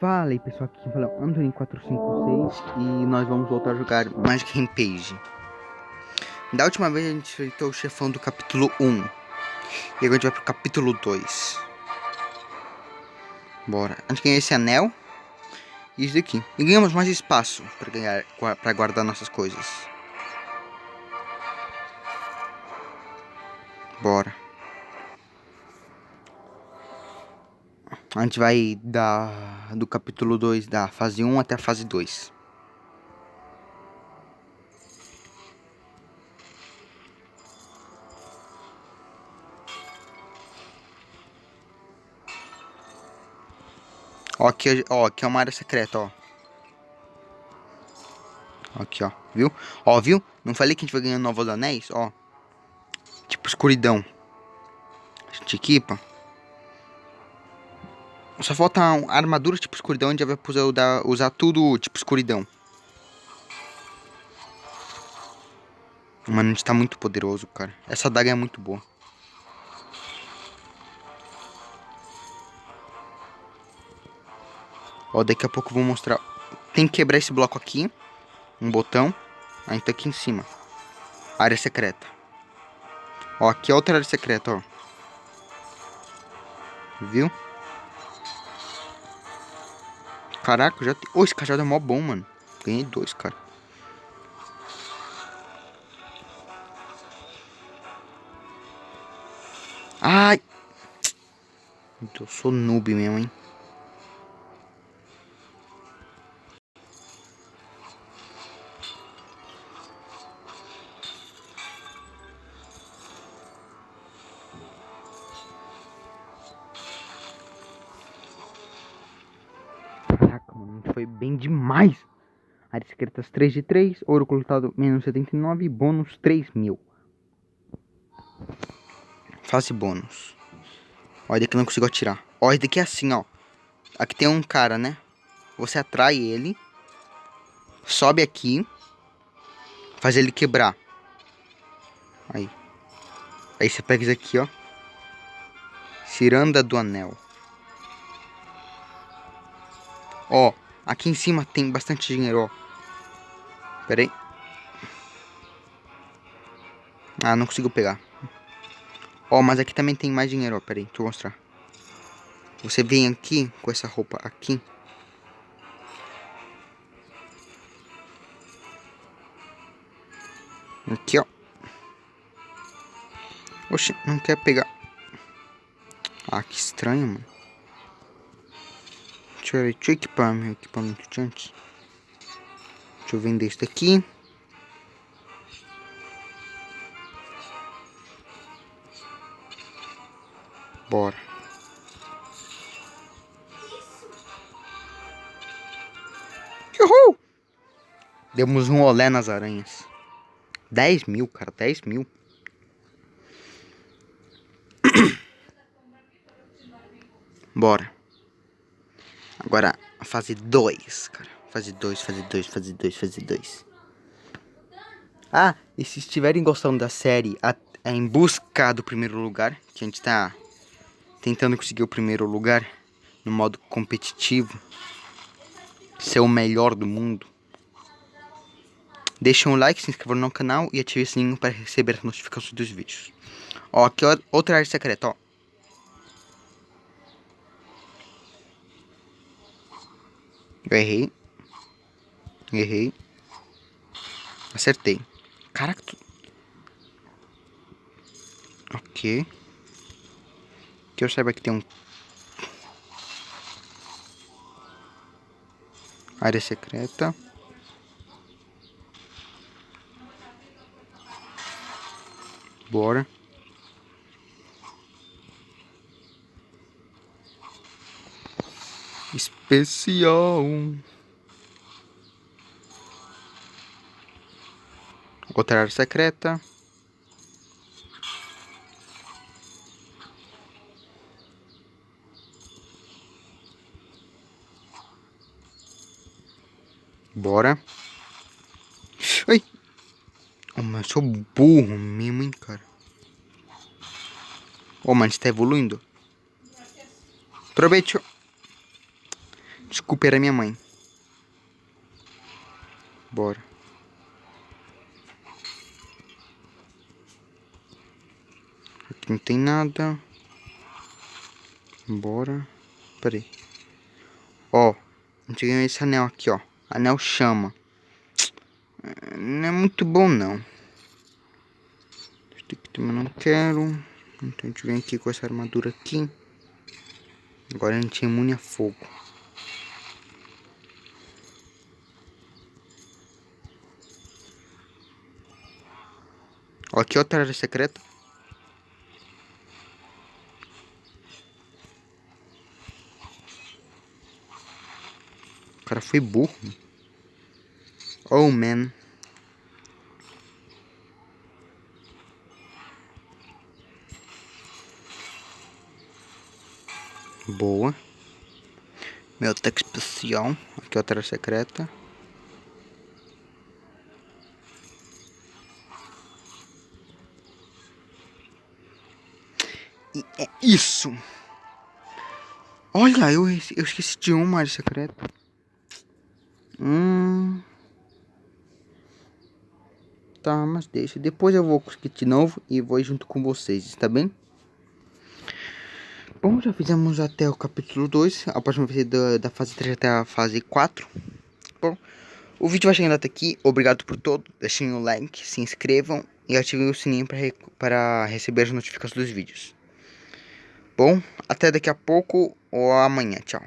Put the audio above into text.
Fala aí pessoal, aqui quem fala é o Anthony456 e nós vamos voltar a jogar Magic Rampage. Da última vez a gente enfrentou o chefão do capítulo 1 e agora a gente vai pro capítulo 2. Bora. A gente ganhou esse anel e isso daqui. E ganhamos mais espaço para guardar nossas coisas. Bora. A gente vai do capítulo 2, da fase 1 até a fase 2. Ó, aqui é uma área secreta, ó. Aqui, ó. Viu? Ó, viu? Não falei que a gente vai ganhando novos anéis? Ó. Tipo escuridão. A gente equipa. Só falta uma armadura tipo escuridão. A gente já vai usar tudo tipo escuridão. Mano, a gente tá muito poderoso, cara. Essa daga é muito boa. Ó, daqui a pouco eu vou mostrar. Tem que quebrar esse bloco aqui. Um botão. A gente tá aqui em cima. Área secreta. Ó, aqui é outra área secreta, ó. Viu? Caraca, já tem... Ô, esse cajado é mó bom, mano. Ganhei 2, cara. Ai! Eu sou noob mesmo, hein? Caraca, mano, foi bem demais. Áreas secretas 3 de 3, ouro coletado menos 79 e bônus 3.000. Fase bônus. Ó, daqui eu não consigo atirar. Ó, esse daqui é assim, ó. Aqui tem um cara, né? Você atrai ele. Sobe aqui. Faz ele quebrar. Aí. Aí você pega isso aqui, ó. Ciranda do anel. Ó, aqui em cima tem bastante dinheiro, ó. Pera aí. Ah, não consigo pegar. Ó, mas aqui também tem mais dinheiro, ó. Pera aí, deixa eu mostrar. Você vem aqui com essa roupa aqui. Aqui, ó. Oxi, não quer pegar. Ah, que estranho, mano. Deixa eu equipar meu equipamento de antes. Deixa eu vender isso daqui. Bora. Uhul! Demos um olé nas aranhas. 10.000, cara. 10.000. Bora. Agora, a fase 2, cara. Fase 2, fase 2, fase 2, fase 2. Ah, e se estiverem gostando da série Em Busca do Primeiro Lugar, que a gente tá tentando conseguir o primeiro lugar no modo competitivo, ser o melhor do mundo, deixa um like, se inscreva no canal e ative o sininho para receber as notificações dos vídeos. Ó, aqui ó, outra área secreta, ó. Eu errei. Errei. Acertei. Caraca, ok. Que eu saiba que tem um... área secreta. Bora. Especial. Outra área secreta. Bora. Ai. Oh, mas eu sou burro mesmo, hein, cara. Oh, mas tá evoluindo. Proveito. Desculpa, era minha mãe. Bora. Aqui não tem nada. Bora. Pera aí. Ó. A gente ganhou esse anel aqui, ó. Anel chama. Não é muito bom, não. Esse aqui também não quero. Então a gente vem aqui com essa armadura aqui. Agora a gente é imune a fogo. Ó, aqui outra área secreta. O cara foi burro. Oh, man. Boa. Meu ataque especial. Aqui outra área secreta. E é isso. Olha, eu esqueci de uma área secreta. Tá, mas deixa. Depois eu vou conseguir de novo e vou junto com vocês, tá bem? Bom, já fizemos até o capítulo 2. A próxima vai ser da fase 3 até a fase 4. Bom, o vídeo vai chegando até aqui. Obrigado por todo. Deixem o like, se inscrevam e ativem o sininho para receber as notificações dos vídeos. Bom, até daqui a pouco ou amanhã. Tchau.